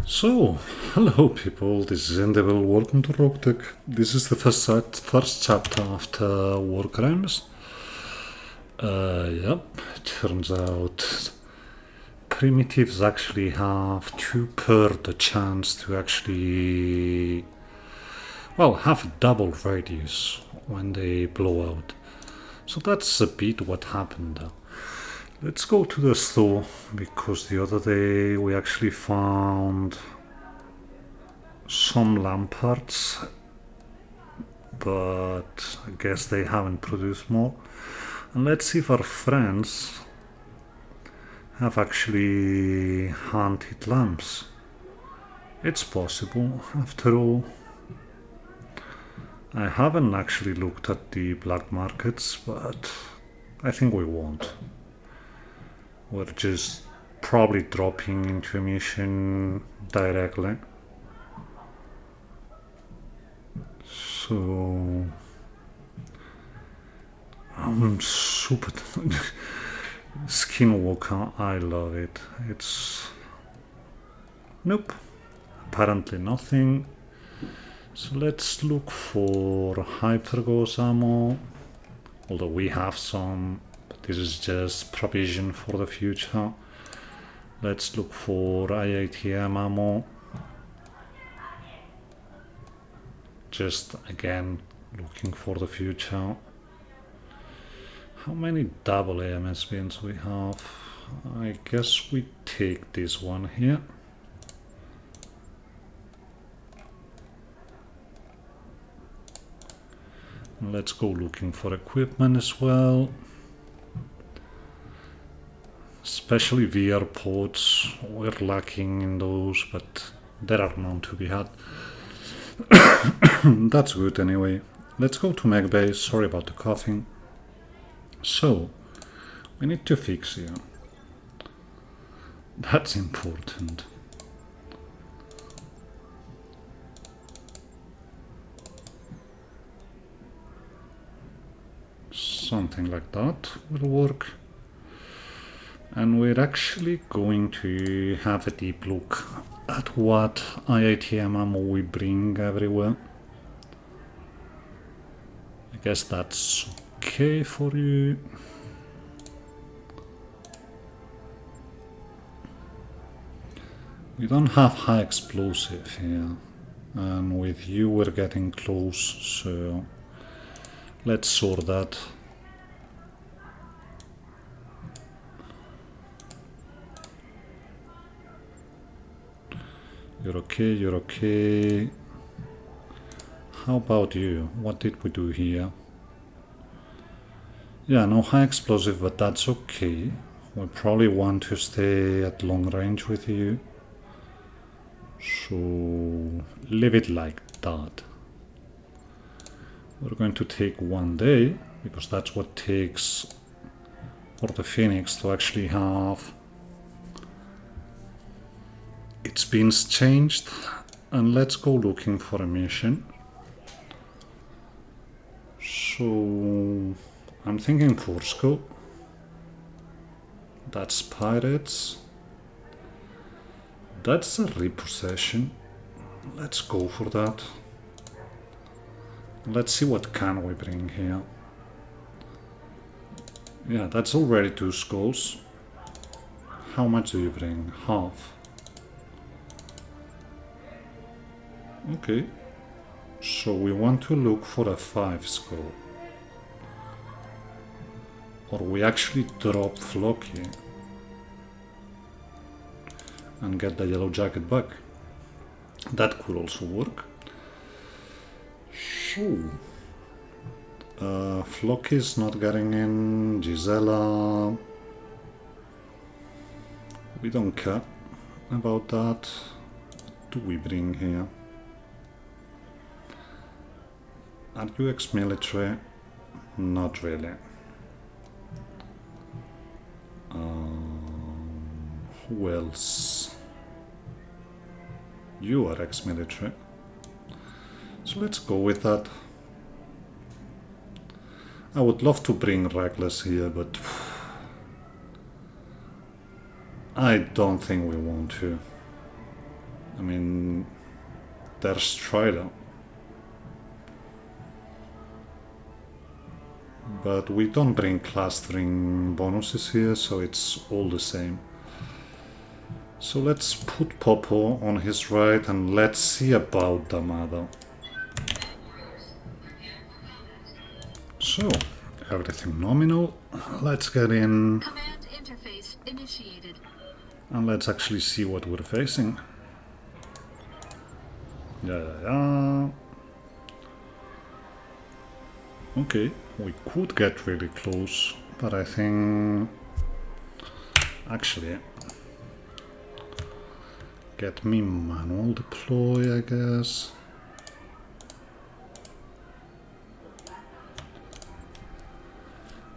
So, hello people, this is Endeavor, welcome to Roguetech. This is the first chapter after War Crimes. Yep, turns out primitives actually have 2 per the chance to actually, well, have a double radius when they blow out. So that's a bit what happened. Let's go to the store, because the other day we actually found some LAM parts, but I guess they haven't produced more. And let's see if our friends have actually hunted lambs. It's possible, after all. I haven't actually looked at the black markets, but I think we won't. We're just probably dropping into a mission directly. So I'm super Skinwalker, I love it. It's nope, apparently nothing. So let's look for hyperghost ammo, although we have some, but this is just provision for the future. Let's look for IATM ammo, just again looking for the future. How many double AMS bins we have? I guess we take this one here. Let's go looking for equipment as well. Especially VR pods, we're lacking in those, but there are none to be had. That's good anyway. Let's go to Mech Base, sorry about the coughing. So, we need to fix here. That's important. Something like that will work. And we're actually going to have a deep look at what IATM ammo we bring everywhere. I guess that's okay for you. We don't have high explosive here, and with you we're getting close, so let's sort that. You're okay, you're okay. How about you? What did we do here? Yeah, no high explosive, but that's okay. We probably want to stay at long range with you. So leave it like that. We're going to take 1 day, because that's what it takes for the Phoenix to actually have its bins changed. And let's go looking for a mission. So I'm thinking Fourscope. That's pirates. That's a repossession. Let's go for that. Let's see what can we bring here. Yeah, that's already 2 skulls. How much do you bring? Half. Okay. So we want to look for a 5 skull. Or we actually drop Flocky and get the yellow jacket back. That could also work. So Flocky's not getting in. Gisela, we don't care about that. What do we bring here? Are you ex-military? Not really. Who else? You are ex-military. So let's go with that. I would love to bring Reckless here, but I don't think we want to. their Strider. But we don't bring clustering bonuses here, so it's all the same. So let's put Popo on his right and let's see about the mother. So, everything nominal. Let's get in. Command interface initiated. And let's actually see what we're facing. Yeah. Okay, we could get really close, but I think... Actually... Get me manual deploy, I guess.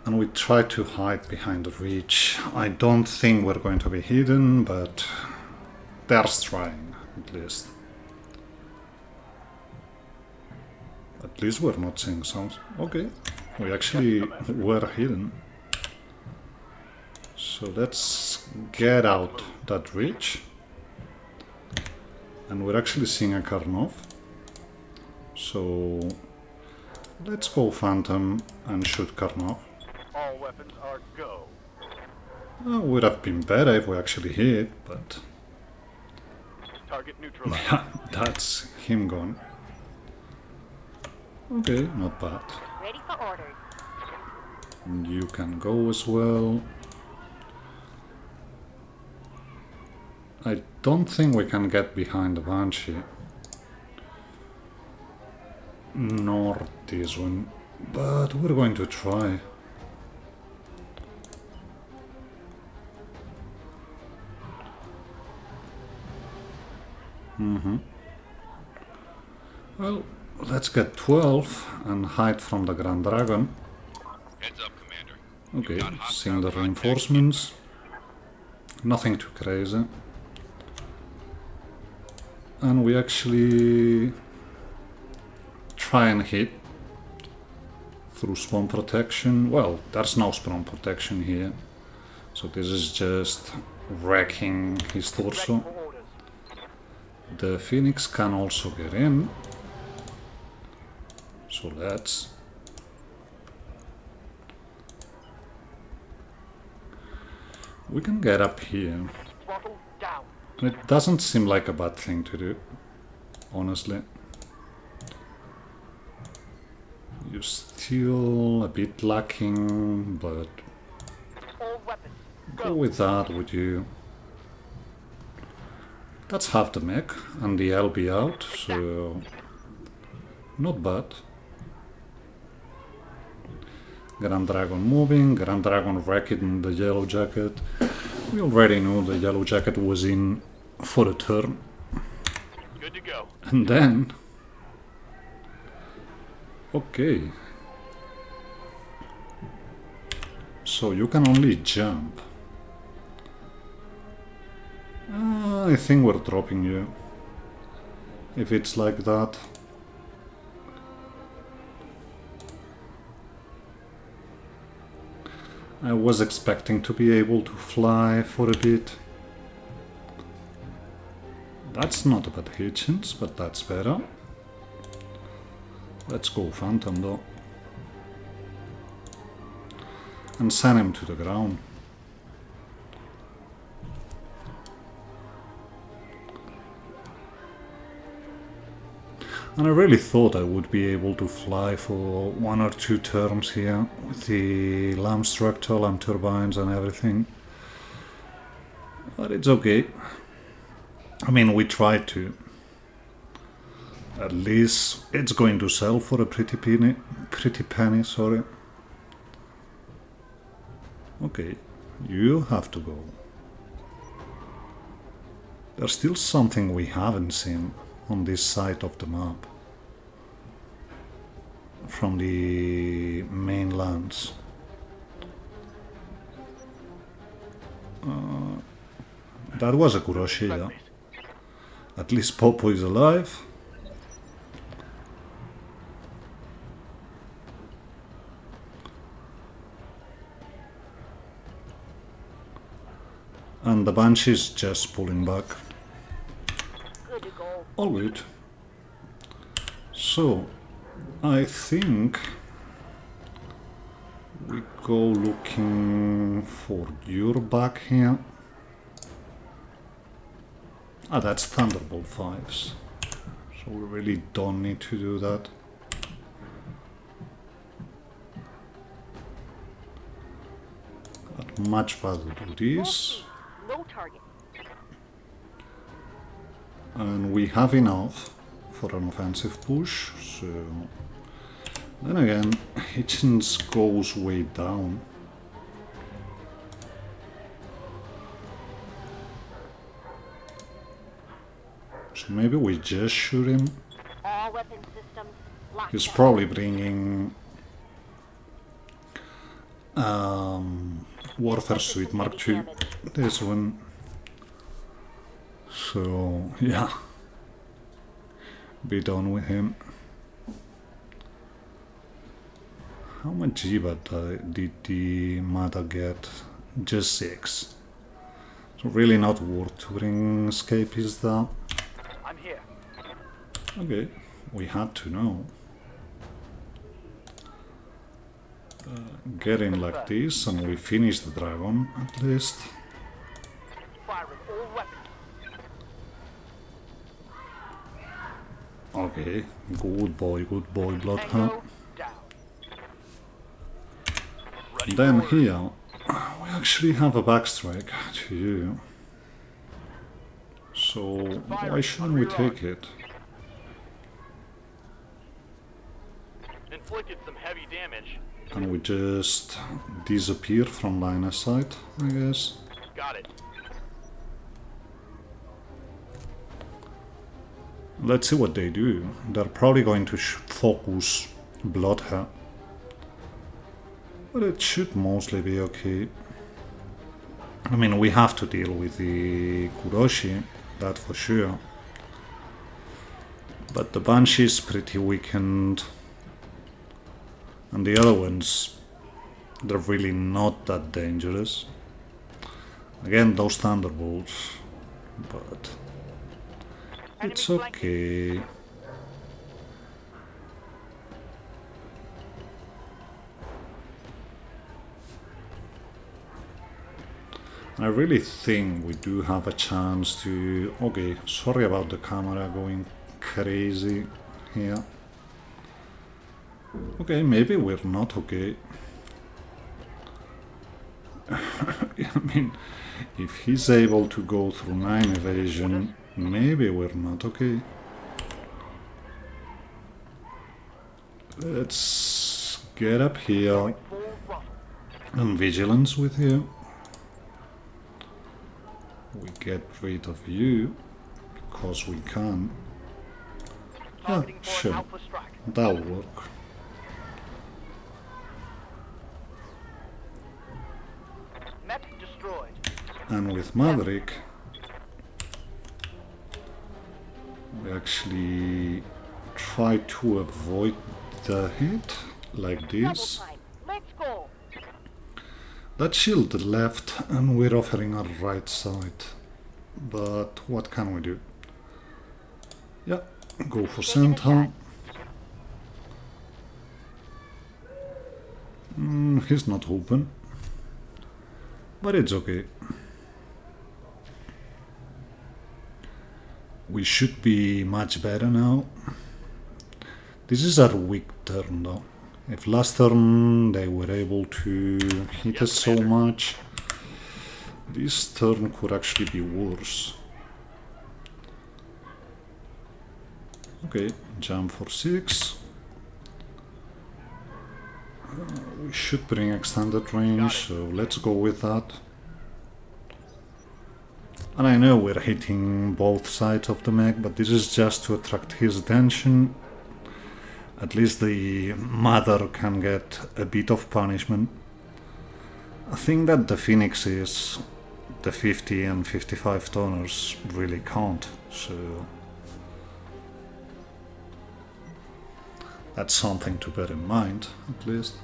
And we try to hide behind the reach. I don't think we're going to be hidden, but they're trying, at least. At least we're not seeing sounds. Okay, we actually were hidden. So let's get out that reach. And we're actually seeing a Karnov. So let's go Phantom and shoot Karnov. All weapons are go. Would have been better if we actually hit, but Target neutralized. yeah, that's him gone. Okay, not bad. Ready for orders. You can go as well. I don't think we can get behind the Banshee. Nor this one, but we're going to try. Well, let's get 12 and hide from the Grand Dragon. Heads up, Commander. Okay, seeing the reinforcements. Nothing too crazy. And we actually try and hit through spawn protection. Well, there's no spawn protection here. So this is just wrecking his torso. The Phoenix can also get in. So let's... We can get up here. Throttle down. It doesn't seem like a bad thing to do, honestly. You're still a bit lacking, but All weapons go with that, would you? That's half the mech, and the LB out, so not bad. Grand Dragon moving, Grand Dragon wrecking the Yellow Jacket. We already knew the Yellow Jacket was in for a turn. good to go. And then... Okay. So you can only jump. I think we're dropping you. If it's like that. I was expecting to be able to fly for a bit. That's not a bad hitchens, but that's better. Let's go Phantom though. And send him to the ground. And I really thought I would be able to fly for 1 or 2 turns here with the LAM structure, LAM turbines and everything. But it's okay. I mean, we tried to. At least it's going to sell for a pretty penny, sorry. Okay, you have to go. There's still something we haven't seen on this side of the map from the mainlands. That was a Kuroshia. At least Popo is alive. And the Banshee's just pulling back. Good to go. All good. So, I think we go looking for your back here. Ah, that's Thunderbolt 5s. So we really don't need to do that. I'd much rather do this. No target. And we have enough for an offensive push, so... Then again, Hitchens goes way down. So maybe we just shoot him. All weapon systems locked He's down. probably bringing Warfare Suite Mark II, this one. So yeah, be done with him. How much GBAT did the Mata get? Just 6. So really not worth to bring Escapists though. I'm here. Okay, we had to know. Get in like this and we finish the dragon at least. Firing all weapons. Okay, good boy, Bloodhound. Tango down. Then here, we actually have a backstrike to you. So why shouldn't we take it? Inflicted some heavy damage. And we just disappear from line of sight, I guess. Got it. Let's see what they do. They're probably going to focus Bloodhound. But it should mostly be okay. I mean, we have to deal with the Kuroshi, that for sure. But the Banshee is pretty weakened. And the other ones, they're really not that dangerous. Again, those Thunderbolts, but it's okay. I really think we do have a chance to... Okay, sorry about the camera going crazy here. Okay, maybe we're not okay. I mean, if he's able to go through 9 evasion, maybe we're not okay. Let's get up here and vigilance with you. We get rid of you because we can. Yeah, sure, that'll work. And with Maverick, we actually try to avoid the hit like this. Let's go. That shield left and we're offering our right side. But what can we do? Yeah, go for center. He's not open. But it's okay. We should be much better now. This is our weak turn though. If last turn they were able to hit us so much, this turn could actually be worse. Okay, jump for 6. We should bring extended range, so let's go with that. And I know we're hitting both sides of the mech, but this is just to attract his attention. At least the mother can get a bit of punishment. I think that the Phoenixes, the 50 and 55 toners, really can't, so that's something to bear in mind, at least.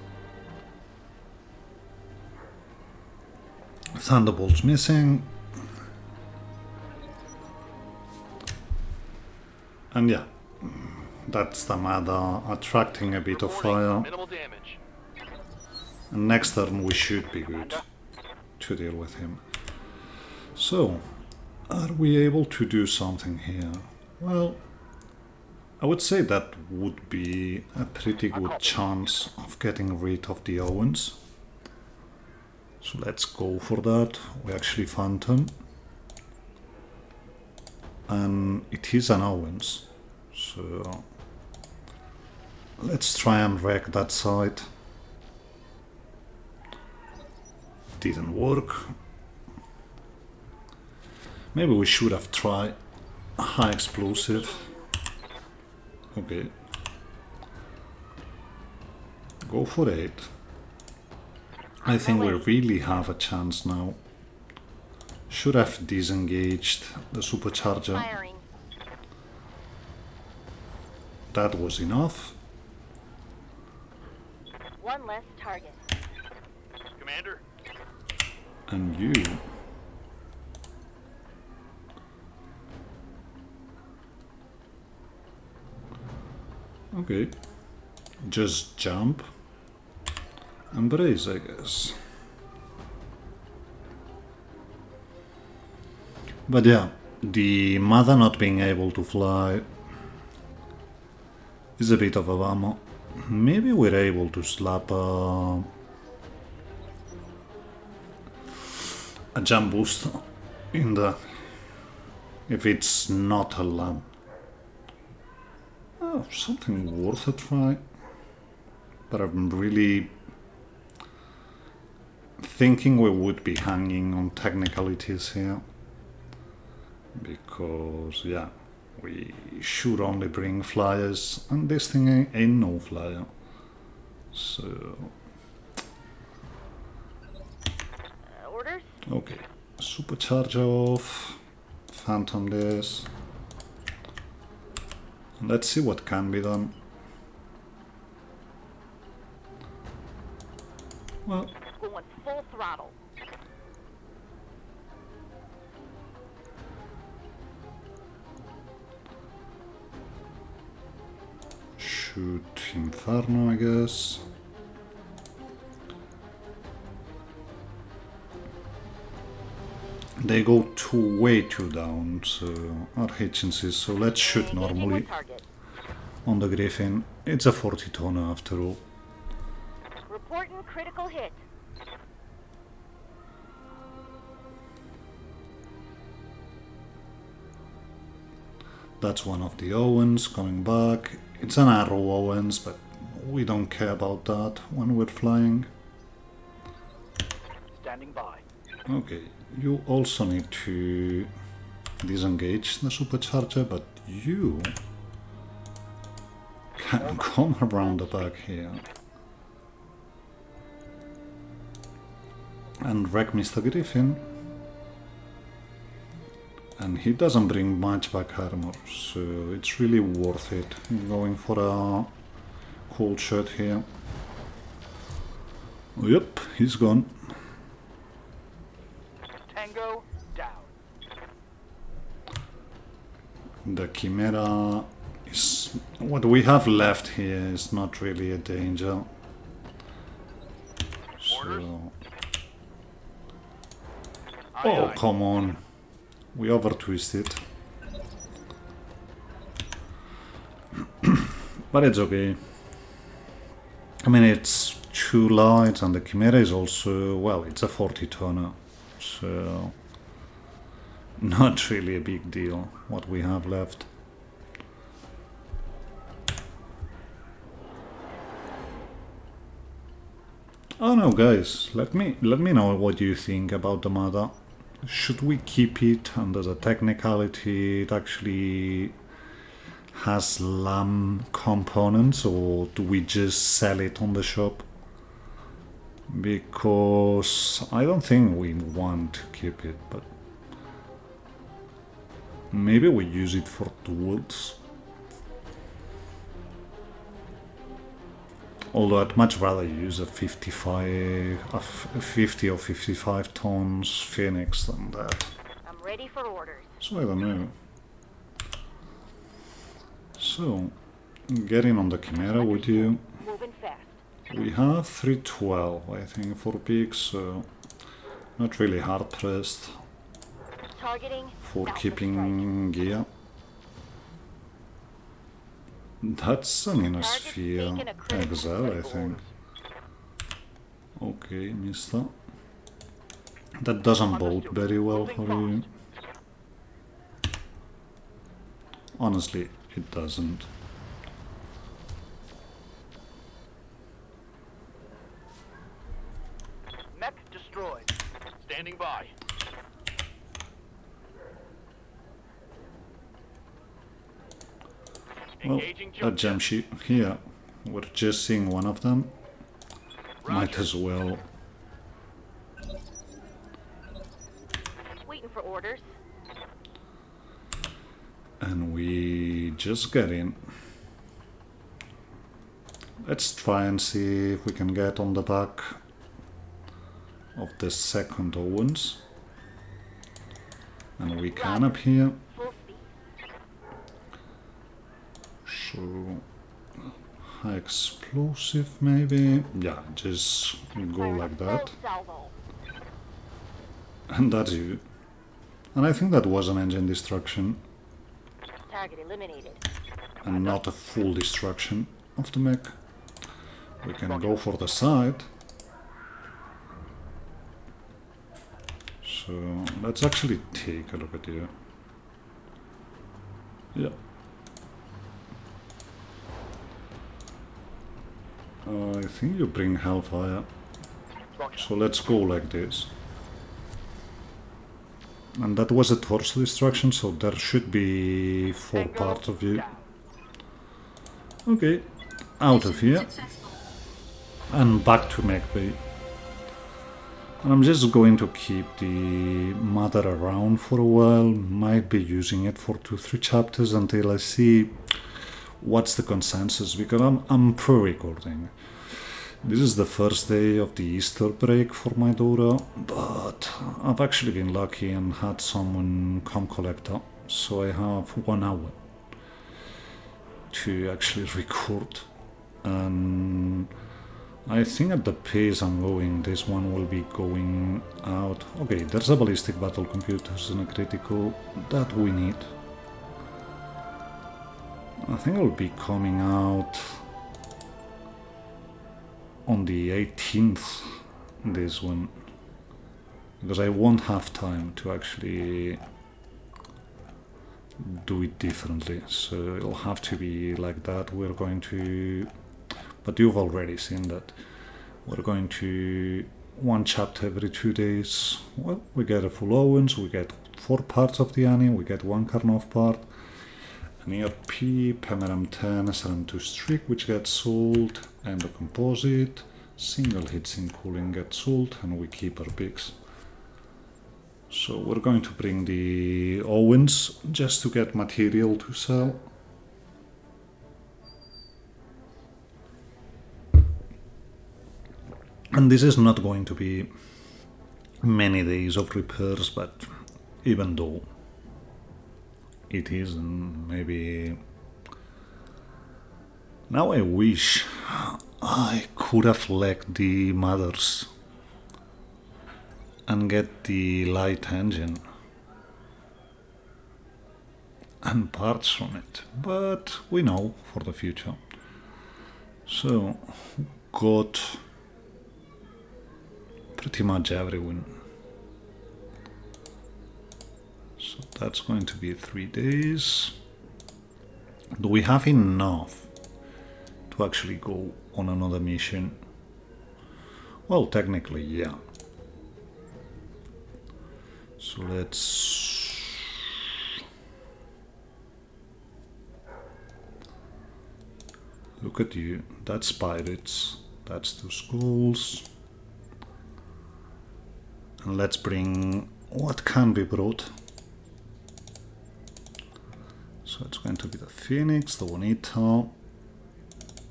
Thunderbolt's missing. And yeah, that's the matter, attracting a bit of Reporting fire. minimal damage. And next turn we should be good to deal with him. So, are we able to do something here? Well, I would say that would be a pretty good chance of getting rid of the Owens. So let's go for that. We actually found him. And it is an Owens. So let's try and wreck that side. Didn't work. Maybe we should have tried a high explosive. Okay. Go for it. I think we really have a chance now. Should have disengaged the supercharger. Firing. That was enough. One less target. Commander, And you. Okay. Just jump. And brace, I guess. But yeah, the mother not being able to fly is a bit of a bummer. Maybe we're able to slap a jump boost in the... if it's not a LAM. Oh, something worth a try. But I'm really thinking we would be hanging on technicalities here. Because, yeah, we should only bring flyers, and this thing ain't no flyer. So... Orders? okay, supercharger off, phantom this. Let's see what can be done. Well, Going full throttle. shoot Inferno, I guess. They go way too down, so our agencies, so let's shoot Engaging normally with target. on the Griffin. It's a 40 tonner after all. Reporting critical hit. That's one of the Owens coming back. It's an arrow Owens, but we don't care about that when we're flying. standing by. Okay, you also need to disengage the supercharger, but you can come around the back here and wreck Mr. Griffin. And he doesn't bring much back armor, so it's really worth it going for a cold shot here. Yep, he's gone. Tango down. The Chimera is... what we have left here is not really a danger. So... oh, come on. We over-twisted. But it's okay. I mean, it's two lights and the Chimera is also... well, it's a 40 tonner. So... not really a big deal what we have left. Oh no, guys, let me know what you think about the Mother. Should we keep it, and as a technicality it actually has LAM components, or do we just sell it on the shop? Because I don't think we want to keep it, but maybe we use it for tools. Although I'd much rather use a 50 or 55 tons Phoenix than that. I'm ready for orders. So I don't know. So, get in on the Chimera with you. Moving fast. We have 312, I think, for peaks, so not really hard pressed Targeting. for Alpha keeping gear. That's an inner Target's sphere taken a critical exile, I Critical think. orders. Okay, missed that. That doesn't bode Understood. very well Moving for you. Honestly, it doesn't. Mech destroyed. Standing by. Well, Engaging a jump gem jet. sheet here. We're just seeing one of them. Might Roger. as well. Waiting for orders. And we just get in. Let's try and see if we can get on the back of the second Owens. And we can up here. Full speed. So high explosive maybe. Yeah, just go Fire like full that. salvo. And that's you. And I think that was an engine destruction Target eliminated. and not a full destruction of the mech. We can go for the side. So let's actually take a look at you. Yeah. I think you bring Hellfire. Roger. So let's go like this. And that was a torso destruction, so there should be 4 Tango parts of you. down. Okay, out of here. And back to mech bay. And I'm just going to keep the mother around for a while. Might be using it for 2-3 chapters until I see what's the consensus, because I'm pre-recording. This is the first day of the Easter break for my daughter, but I've actually been lucky and had someone come collect her, so I have 1 hour to actually record. And I think at the pace I'm going, this one will be going out. Okay, there's a ballistic battle computers and a critical that we need. I think it'll be coming out on the 18th, this one, because I won't have time to actually do it differently, so it'll have to be like that. We're going to, but you've already seen that, we're going to 1 chapter every 2 days. Well, we get a full Owens, we get 4 parts of the Annie, we get 1 Karnov part, an ERP, PMRM 10, SRM2 Strict, which gets sold, and the composite, single hits in cooling gets sold, and we keep our picks. So we're going to bring the Owens just to get material to sell. And this is not going to be many days of repairs, but even though it is, and maybe now I wish I could have legged the mothers and get the light engine and parts from it, but we know for the future. So got pretty much everyone. So that's going to be 3 days. Do we have enough to actually go on another mission? Well, technically, yeah. So let's look at you. That's pirates. That's 2 skulls. And let's bring what can be brought. So it's going to be the Phoenix, the Bonita,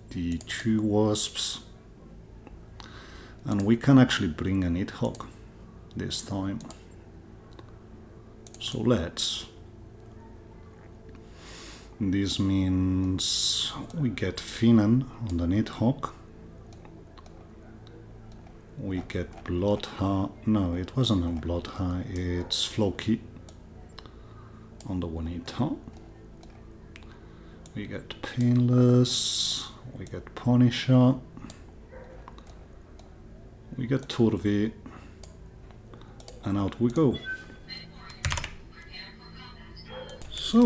the 2 Wasps, and we can actually bring a Nidhogg this time. So let's This means we get Finan on the Nidhogg. We get Bloodha. No, it wasn't a Bloodha, it's Floki on the Wanita. We get Painless. We get Punisher. We get Turvi. And out we go. So,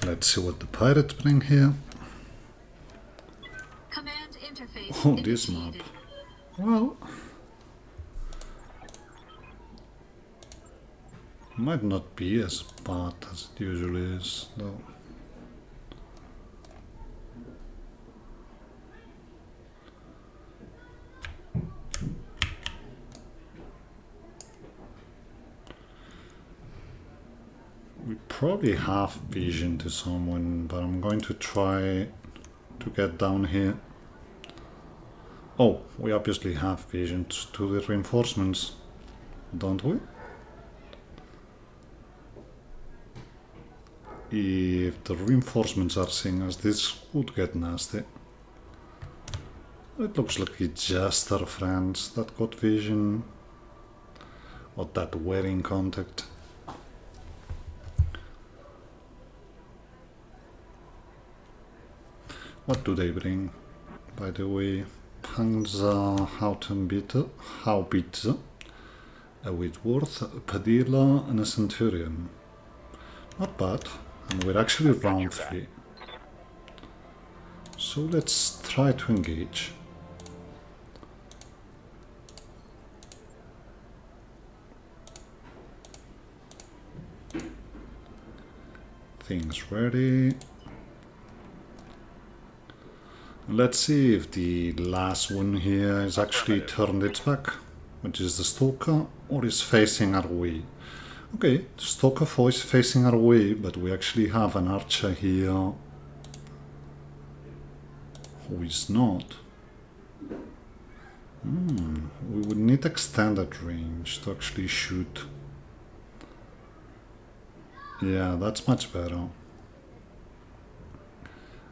let's see what the pirates bring here. Command interface Oh, this map. initiated. Well, might not be as bad as it usually is, though. We probably have vision to someone, but I'm going to try to get down here. Oh, we obviously have vision to the reinforcements, don't we? If the reinforcements are seeing us, this would get nasty. It looks like it's just our friends that got vision, or that were in contact. What do they bring? By the way, Panzer Haubitze, a Whitworth, a Padilla, and a Centurion. Not bad, and we're actually round 3. So let's try to engage. Things ready. Let's see if the last one here is actually turned its back, which is the Stalker, or is facing our way. Okay, the Stalker 4 is facing our way, but we actually have an archer here who is not. We would need extended range to actually shoot. Yeah, that's much better.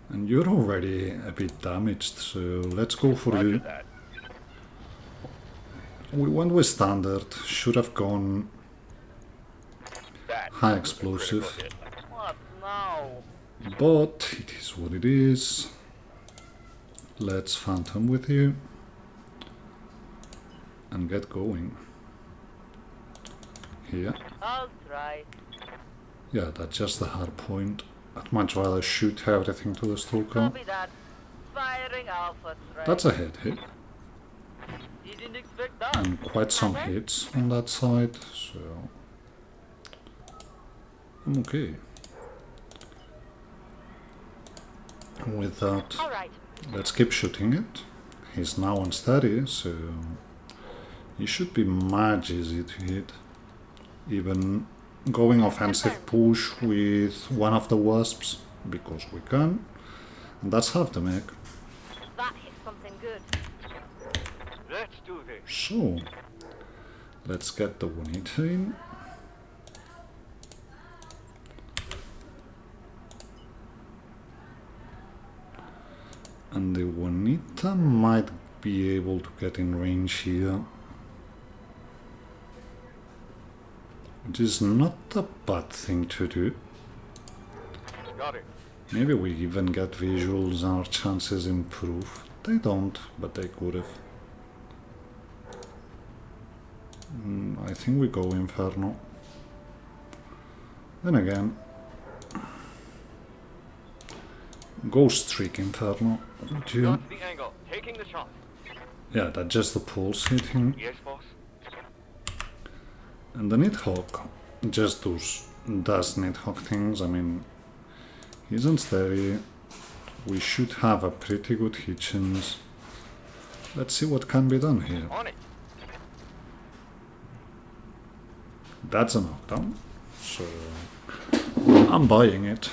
And you're already a bit damaged, so let's go for Roger you. that. We went with standard, should have gone That high was a explosive, critical hit. What now? but it is what it is. Let's phantom with you and get going. Here. I'll try. Yeah, that's just the hard point. I'd much rather shoot everything to the Stalker. Copy that. Firing Alpha threat. That's a head hit, Didn't expect that. and quite some hits on that side, so I'm okay. With that, All right. let's keep shooting it. He's now unsteady, so he should be much easy to hit. Even going offensive push with one of the wasps, because we can. And that's half the mech. That hit something good. Let's do this. So, let's get the 118. And the Juanita might be able to get in range here. Which is not a bad thing to do. Got it. Maybe we even get visuals and our chances improve. They don't, but they could have. I think we go Inferno. Then again, Ghost Streak Inferno. Would you? Got the angle. Taking the shot. Yeah, that's just the pulse hitting. Yes, boss. And the Nidhogg just does Nidhogg things. I mean, he's unsteady. We should have a pretty good hit chance. Let's see what can be done here. On it. That's a knockdown, so I'm buying it.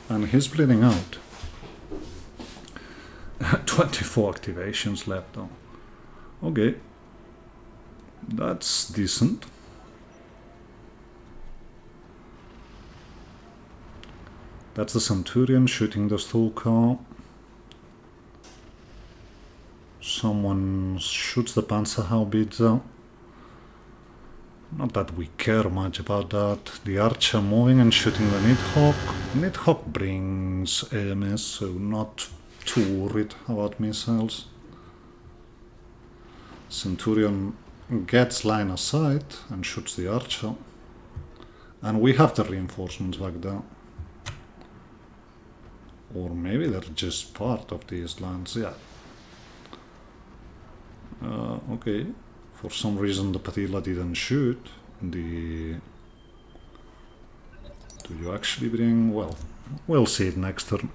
And he's bleeding out. 24 activations left though. Okay. That's decent. That's the Centurion shooting the Stalker. Someone shoots the Panzerhaubitze. Not that we care much about that. The Archer moving and shooting the Nidhogg. Nidhogg brings AMS, so not too worried about missiles. Centurion gets line of sight and shoots the Archer. And we have the reinforcements back there. Or maybe they're just part of these lines, yeah. Okay. For some reason the Padilla didn't shoot. Do you actually bring... Well, we'll see it next turn.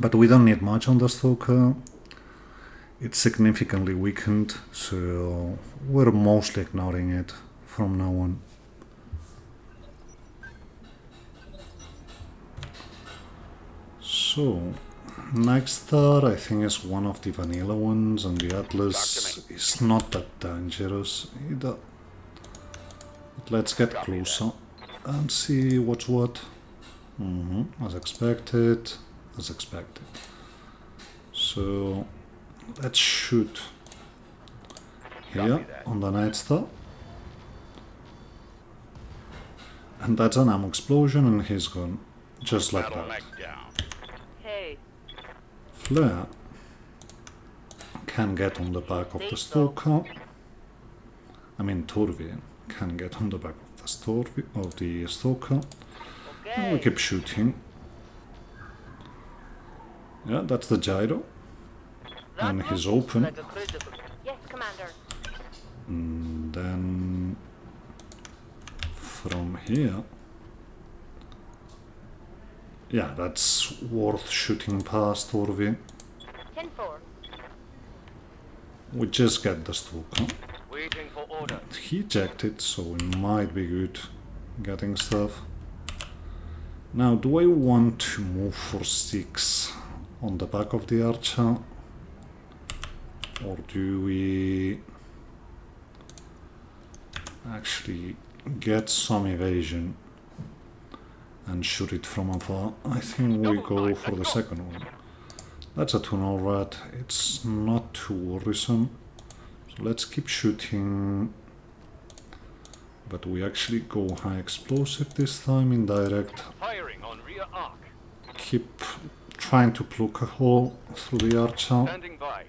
But we don't need much on the Stalker. It's significantly weakened, so we're mostly ignoring it from now on. So, next star I think is one of the vanilla ones, and the Atlas is not that dangerous either. But let's get closer and see what's what. As expected, as expected. So let's shoot here on the Night Star. And that's an ammo explosion and he's gone. Just like that. Hey, Flare can get on the back of the Stalker. I mean Torvi can get on the back of the Stalker. And we okay. keep shooting. Yeah, that's the gyro. That And he's looks open. like a critical. Yes, Commander. And then from here, yeah, that's worth shooting past Orvi. 10-4. We just get the Stalker. Waiting for order. He ejected, so it might be good getting stuff. Now, do I want to move for 6 on the back of the Archer? Or do we actually get some evasion and shoot it from afar? I think we go for the second one. That's a tunnel rat. It's not too worrisome. So let's keep shooting. But we actually go high explosive this time, indirect. Firing on rear arc. Keep trying to pluck a hole through the Archer. Standing by.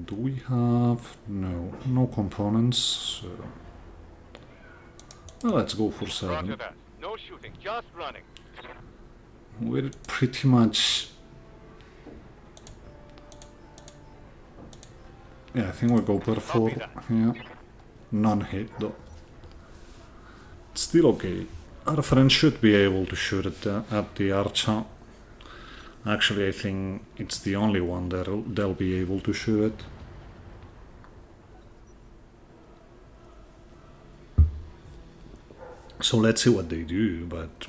Do we have... no components, so... Well, let's go for 7. Roger that. No shooting, just running. We're pretty much... Yeah, I think we go per 4 here. None hit though. Still okay. Our friend should be able to shoot at the Archer. Actually, I think it's the only one that they'll be able to shoot it. So let's see what they do, but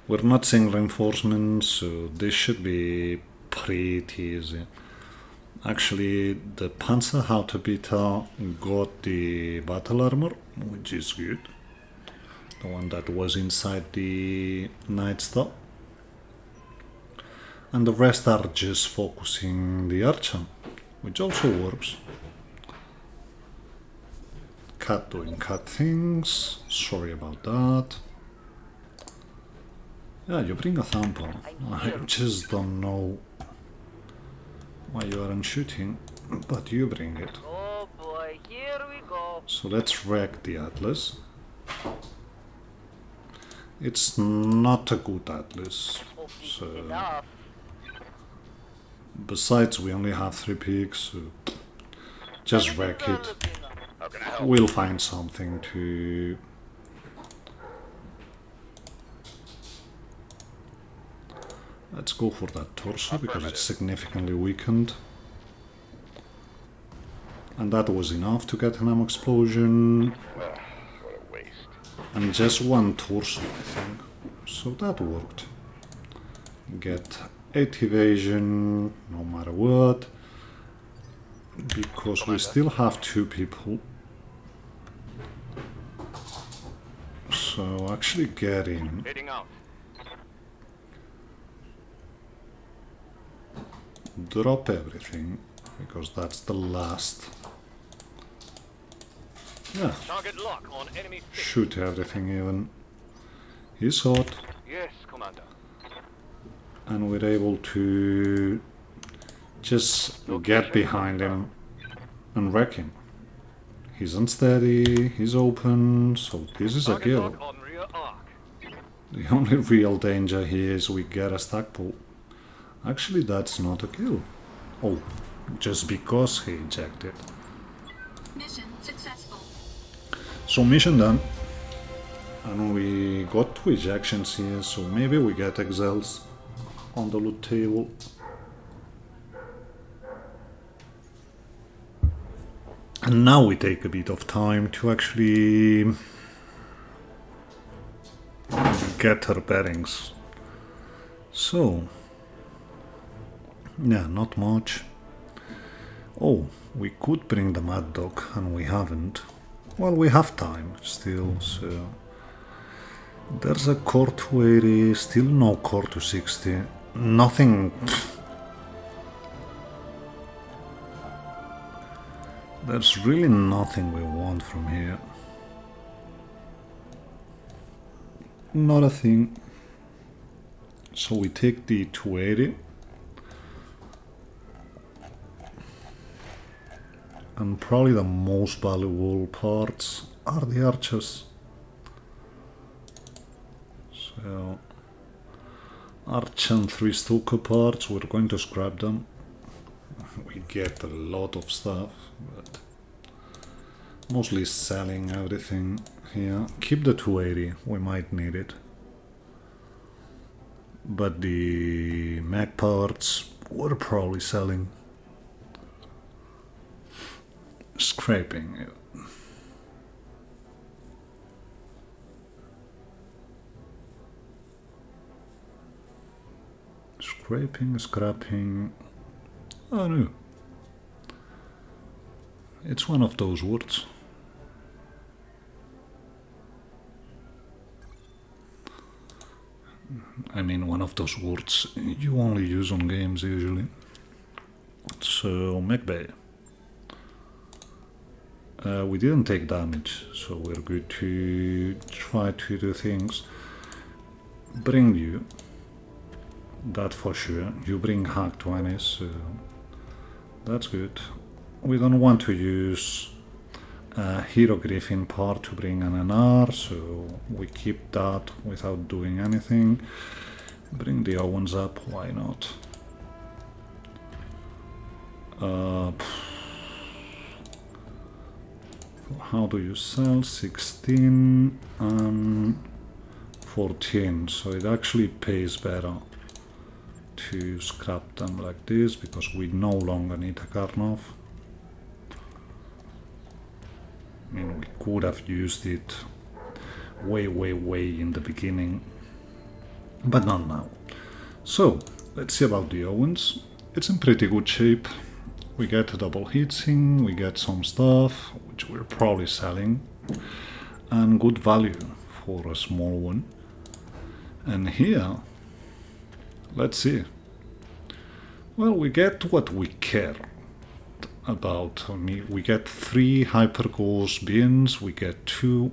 we're not seeing reinforcements, so this should be pretty easy. Actually, the Panzerhaubitze got the battle armor, which is good. The one that was inside the Night Star. And the rest are just focusing the Archer, which also works. Cat doing cat things, sorry about that. Yeah, you bring a Thumper. I just don't know why you aren't shooting, but you bring it. Oh boy, here we go. So let's wreck the Atlas. It's not a good Atlas, Hope this is so enough. besides we only have 3 peaks, so just wreck it. Developing. How can I help? We'll find something to... Let's go for that torso because it's significantly weakened. And that was enough to get an ammo explosion. What a waste. And just one torso, I think. So that worked. Get 8 evasion, no matter what. Because we still have 2 people So actually get in. Heading out. Drop everything, because that's the last. Yeah, Target lock on enemy 6. shoot everything even. He's hot, Yes, Commander. and we're able to just get behind him and wreck him. He's unsteady, he's open, so this is a Target kill. lock on rear arc. The only real danger here is we get a stack pull. Actually, that's not a kill. Oh, just because he ejected. Mission successful. So mission done. And we got 2 ejections here, so maybe we get excels on the loot table. And now we take a bit of time to actually get our bearings. So, yeah, not much. Oh, we could bring the Mad Dog, and we haven't. Well, we have time still, so... There's a core 280, still no core 260. Nothing... There's really nothing we want from here. Not a thing. So we take the 280. And probably the most valuable parts are the archers. So, arch and 3 Stuka parts, we're going to scrap them. We get a lot of stuff, but mostly selling everything here. Keep the 280, we might need it. But the mech parts, we're probably selling. Scraping it. Scraping, scrapping. Oh no. It's one of those words. I mean, one of those words you only use on games usually. So, mech bay. We didn't take damage, so we're good to try to do things. Bring you. That for sure. You bring hack 20s, so that's good. We don't want to use a Hero Griffin part to bring an NR, so we keep that without doing anything. Bring the Owens up, why not? How do you sell? 16 and 14, so it actually pays better to scrap them like this because we no longer need a Karnov. I mean, we could have used it way in the beginning, but not now. So, let's see about the Owens. It's in pretty good shape. We get a double heatsink, we get some stuff, which we're probably selling, and good value for a small one. And here, let's see. Well, we get what we care about. I mean, we get 3 Hyperghost bins, we get 2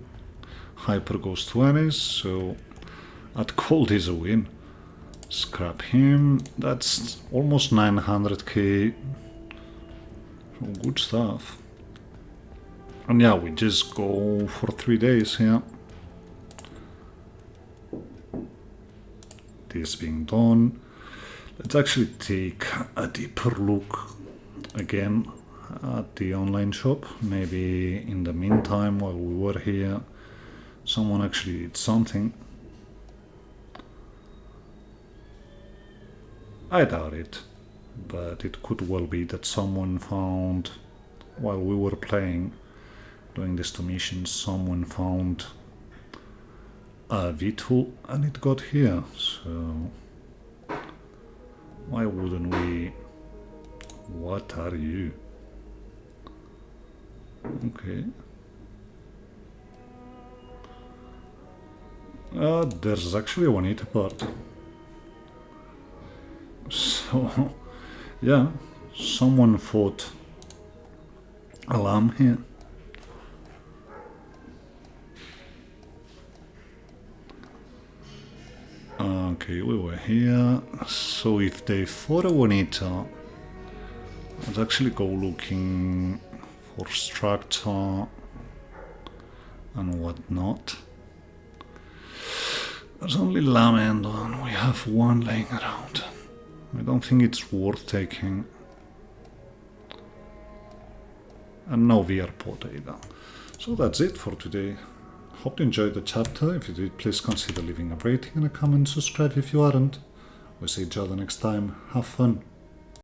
Hyperghost 20s, so at cold is a win. Scrap him, that's almost 900k. So good stuff. And yeah, we just go for 3 days here. This being done, let's actually take a deeper look again at the online shop. Maybe in the meantime, while we were here, someone actually did something. I doubt it, but it could well be that someone found, while we were playing, doing these 2 missions, someone found a V-tool and it got here, so why wouldn't we? What are you? Okay. There's actually one eater part. So, yeah, someone fought a lamb here. Okay, we were here. So if they fought a one eater, let's actually go looking for structure and whatnot. There's only lamb and we have one laying around. I don't think it's worth taking. And no VR pod either. So that's it for today. Hope you enjoyed the chapter. If you did, please consider leaving a rating and a comment, subscribe if you aren't. We'll see each other next time. Have fun.